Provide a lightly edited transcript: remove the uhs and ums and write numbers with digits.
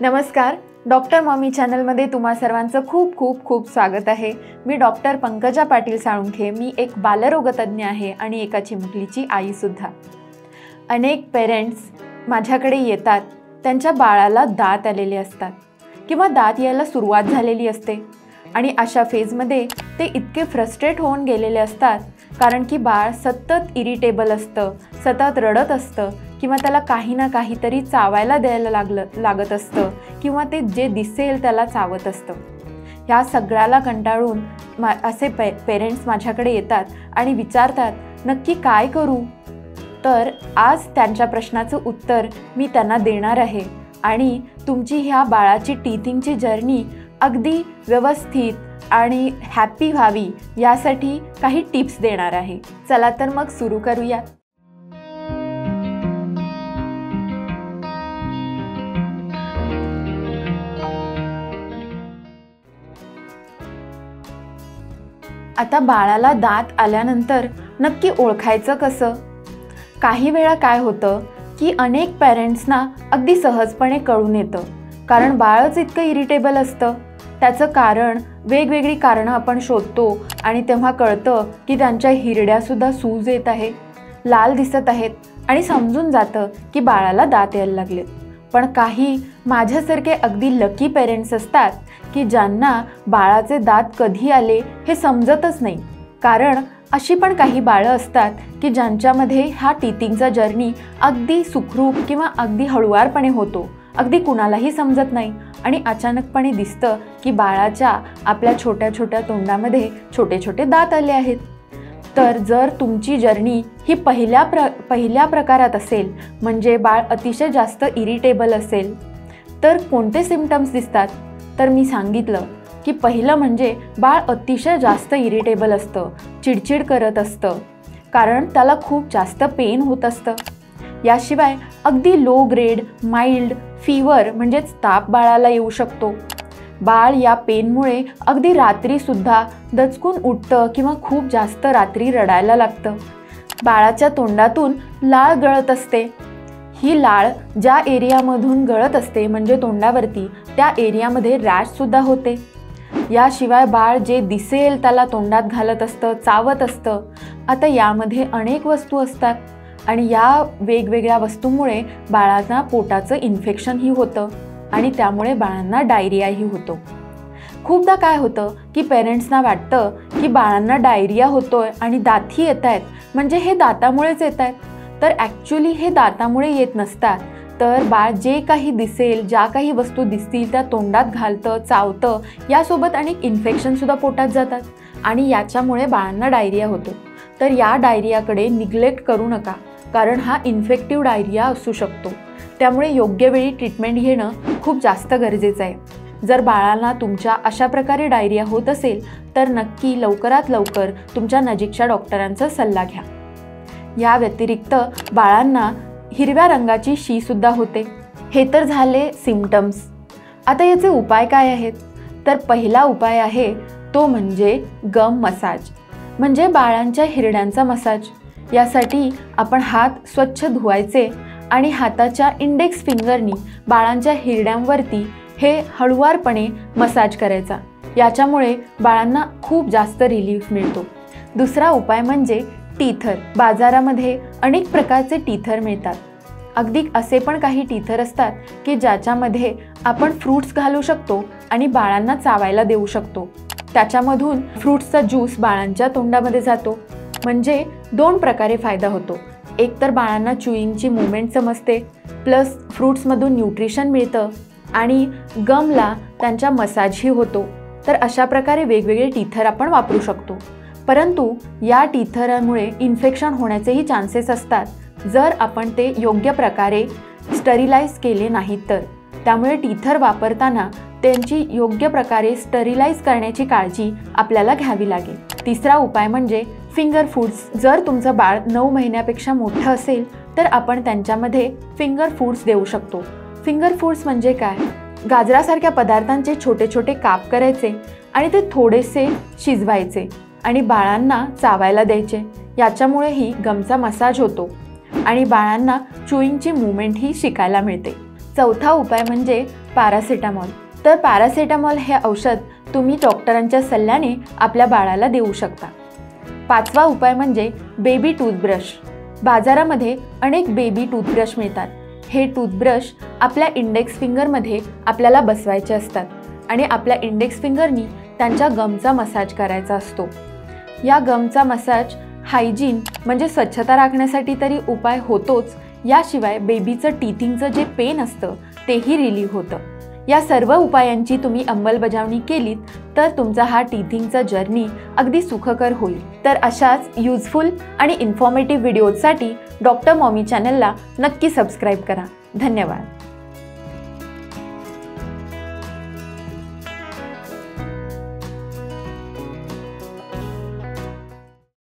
नमस्कार, doctor mommy चॅनलमध्ये तुम्हा सर्वांचं खूप खूप खूप स्वागत आहे। मी डॉक्टर पंकजा पाटील साळुंखे। मी एक बालरोगतज्ञ आहे आणि एका चिमुकलीची आईसुद्धा। अनेक पेरेंट्स माझ्याकडे येतात, त्यांच्या बाळाला दात आलेले असतात किंवा दात यायला सुरुवात झालेली असते आणि अशा फेजमध्ये ते इतके फ्रस्ट्रेट होऊन गेलेले असतात कारण की बाळ सतत इरिटेबल असतं, सतत रडत असतं किंवा त्याला काही ना काहीतरी चावायला द्यायला लागत असतं किंवा ते जे दिसेल त्याला चावत असतं। ह्या सगळ्याला कंटाळून असे पेरेंट्स माझ्याकडे येतात आणि विचारतात, नक्की काय करू? तर आज त्यांच्या प्रश्नाचं उत्तर मी त्यांना देणार आहे आणि तुमची ह्या बाळाची टीथिंगची जर्नी अगदी व्यवस्थित आणि हॅपी व्हावी यासाठी काही टिप्स देणार आहे। चला तर मग सुरू करूया। आता बाळाला दात आल्यानंतर नक्की ओळखायचं कसं? काही वेळा काय होतं की अनेक पेरेंट्सना अगदी सहजपणे कळून येतं, कारण बाळच इतकं इरिटेबल असतं। त्याचं कारण वेगवेगळी कारणं आपण शोधतो आणि तेव्हा कळतं की त्यांच्या हिरड्यासुद्धा सूज येत आहे, लाल दिसत आहेत आणि समजून जातं की बाळाला दात यायला लागलेत। पण काही माझ्यासारखे अगदी लकी पेरेंट्स असतात की ज्यांना बाळाचे दात कधी आले हे समजतच नाही, कारण अशी पण काही बाळं असतात की ज्यांच्यामध्ये हा टीथिंगचा जर्नी अगदी सुखरूप किंवा अगदी हळुवारपणे होतो, अगदी कुणालाही समजत नाही आणि अचानकपणे दिसतं की बाळाच्या आपल्या छोट्या छोट्या तोंडामध्ये छोटे छोटे दात आले आहेत। तर जर तुमची जर्नी ही पहिल्या प्रकारात असेल, म्हणजे बाळ अतिशय जास्त इरिटेबल असेल, तर कोणते सिम्पटम्स दिसतात? तर मी सांगितलं की पहिलं म्हणजे बाळ अतिशय जास्त इरिटेबल असतं, चिडचिड करत असतं, कारण त्याला खूप जास्त पेन होत असतं। याशिवाय अगदी लो ग्रेड माइल्ड फीवर म्हणजेच ताप बाळाला येऊ शकतो। बाळ या पेनमुळे अगदी रात्रीसुद्धा दचकून उठतं किंवा खूप जास्त रात्री रडायला लागतं। बाळाच्या तोंडातून लाळ गळत असते। ही लाळ ज्या एरियामधून गळत असते म्हणजे तोंडावरती, त्या एरियामध्ये रॅशसुद्धा होते। याशिवाय बाळ जे दिसेल त्याला तोंडात घालत असतं, चावत असतं। आता यामध्ये अनेक वस्तू असतात आणि या वेगवेगळ्या वस्तूंमुळे बाळांना पोटाचं इन्फेक्शनही होतं आणि त्यामुळे बाळांना डायरियाही होतो। खूपदा काय होतं की पेरेंट्सना वाटतं की बाळांना डायरिया होतोय आणि दातही येत आहेत, म्हणजे हे दातामुळेच येत आहेत। तर ॲक्च्युली हे दातामुळे येत नसतात, तर बाळ जे काही दिसेल, ज्या काही वस्तू दिसतील त्या तोंडात घालतं, चावतं, यासोबत अनेक इन्फेक्शनसुद्धा पोटात जातात आणि याच्यामुळे बाळांना डायरिया होतो। तर या डायरियाकडे निग्लेक्ट करू नका, कारण हा इन्फेक्टिव्ह डायरिया असू शकतो। त्यामुळे योग्य वेळी ट्रीटमेंट घेणं खूप जास्त गरजेचं आहे। जर बाळाला तुमच्या अशा प्रकारे डायरिया होत असेल तर नक्की लवकरात लवकर तुमच्या नजीकच्या डॉक्टरांचा सल्ला घ्या। या व्यतिरिक्त बाळांना हिरव्या रंगाची शीसुद्धा होते। हे तर झाले सिम्पटम्स। आता याचे उपाय काय आहेत? तर पहिला उपाय आहे तो म्हणजे गम मसाज, म्हणजे बाळांच्या हिरड्यांचा मसाज। यासाठी आपण हात स्वच्छ धुवायचे आणि हाताच्या इंडेक्स फिंगरनी बाळांच्या हिरड्यांवरती हे हळुवारपणे मसाज करायचा। याच्यामुळे बाळांना खूप जास्त रिलीफ मिळतो। दुसरा उपाय म्हणजे टीथर। बाजारामध्ये अनेक प्रकारचे टीथर मिळतात। अगदी असे पण काही टीथर असतात की ज्याच्यामध्ये आपण फ्रूट्स घालू शकतो आणि बाळांना चावायला देऊ शकतो। त्याच्यामधून फ्रूट्सचा ज्यूस बाळांच्या तोंडामध्ये जातो, म्हणजे दोन प्रकारे फायदा होतो। एक तर बाळांना च्युइंगची मूवमेंट समजते, प्लस फ्रूट्समधून न्यूट्रिशन मिळतं आणि गमला त्यांच्या मसाजही होतो। तर अशा प्रकारे वेगवेगळे टीथर आपण वापरू शकतो। परंतु या टीथरामुळे इन्फेक्शन होण्याचेही चान्सेस असतात, जर आपण ते योग्य प्रकारे स्टरिलाइज केले नाहीत तर। त्यामुळे टीथर वापरताना त्यांची योग्य प्रकारे स्टरिलाइज करण्याची काळजी आपल्याला घ्यावी लागेल। तिसरा उपाय म्हणजे फिंगर फूड्स। जर तुमचं बाळ 9 महिन्यापेक्षा मोठं असेल तर आपण त्यांच्यामध्ये फिंगर फूड्स देऊ शकतो। फिंगर फूड्स म्हणजे काय? गाजरासारख्या पदार्थांचे छोटे छोटे काप करायचे आणि ते थोडेसे शिजवायचे आणि बाळांना चावायला द्यायचे। याच्यामुळेही गमचा मसाज होतो आणि बाळांना च्युइंगची मूवमेंट ही शिकायला मिळते। चौथा उपाय म्हणजे पॅरासिटामॉल. तर पॅरासिटामॉल हे औषध तुम्ही डॉक्टरांच्या सल्ल्याने आपल्या बाळाला देऊ शकता. पाचवा उपाय म्हणजे बेबी टूथब्रश. बाजारामध्ये अनेक बेबी टूथब्रश मिळतात. हे टूथब्रश आपल्या इंडेक्स फिंगरमध्ये आपल्याला बसवायचे असतात आणि आपल्या इंडेक्स फिंगरनी त्यांच्या गमचा मसाज करायचा असतो. या गमचा मसाज हायजीन म्हणजे स्वच्छता राखण्यासाठी तरी उपाय होतोच, याशिवाय बेबीचं टीथिंगचं जे पेन असतं तेही रिलीव्ह होतं. या सर्व उपायांची तुम्ही अंमलबजावणी केलीत तर तुमचा हा टीथिंगचा जर्नी अगदी सुखकर होईल. तर अशाच युजफुल आणि इन्फॉर्मेटिव्ह व्हिडिओजसाठी डॉक्टर मॉमी चॅनलला नक्की सबस्क्राईब करा. धन्यवाद.